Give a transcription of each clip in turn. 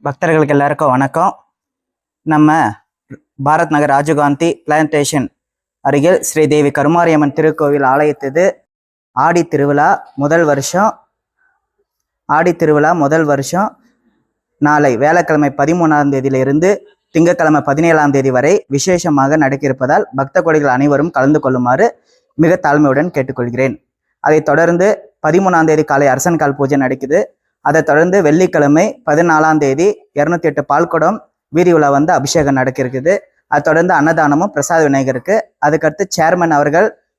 பக்தர்களுக்கு எல்லாருக்கும் வணக்கம். நம்ம பாரத் நகர் ராஜீவ்காந்தி பிளான்டேஷன் அருகில் ஸ்ரீதேவி கருமாரியம்மன் திருக்கோவில் ஆலயத்தது ஆடி திருவிழா முதல் வருஷம் நாளை வியாழக்கிழமை 13ஆம் தேதியிலிருந்து திங்கட்கிழமை 17ஆம் தேதி வரை விசேஷமாக நடக்க இருப்பதால் பக்த கோடிகள் அனைவரும் கலந்து கொள்ளுமாறு மிக தாழ்மையுடன் கேட்டுக்கொள்கிறேன். அதைத் தொடர்ந்து 13ஆம் தேதி காலை அரசன் கால் பூஜை நடக்குது. அதைத் தொடர்ந்து வெள்ளிக்கிழமை 14ஆம் தேதி 208 பால்குடம் வீதி உலா அபிஷேகம் நடக்க இருக்குது. அதை தொடர்ந்து அன்னதானமும் பிரசாத விநாயகருக்கு. அதுக்கடுத்து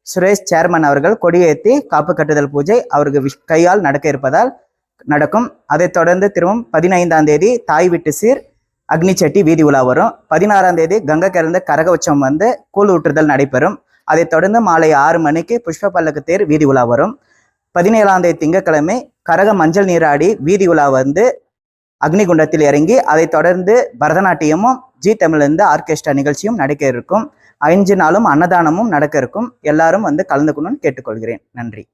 சுரேஷ் சேர்மன் அவர்கள் கொடியேற்றி காப்பு கட்டுதல் பூஜை அவருக்கு கையால் நடக்க இருப்பதால் நடக்கும். அதைத் தொடர்ந்து திரும்பவும் 15ஆம் தேதி தாய் வீட்டு சீர் அக்னி சட்டி வீதி உலா வரும். 16ஆம் தேதி கங்கை கறந்த கரக உற்சவம் கூழ் ஊற்றுதல் நடைபெறும். அதைத் தொடர்ந்து மாலை 6 மணிக்கு புஷ்ப பல்லக்கு தேர் வீதி உலா வரும். 17ஆம் தேதி திங்கட்கிழமை கரக மஞ்சள் நீராடி வீதி உலா அக்னிகுண்டத்தில் இறங்கி அதைத் தொடர்ந்து பரதநாட்டியமும் ஜி தமிழ்ந்து ஆர்கெஸ்ட்ரா நிகழ்ச்சியும் நடக்க இருக்கும். 5 நாளும் அன்னதானமும் நடக்க இருக்கும். எல்லாரும் கலந்துக்கணும்னு கேட்டுக்கொள்கிறேன். நன்றி.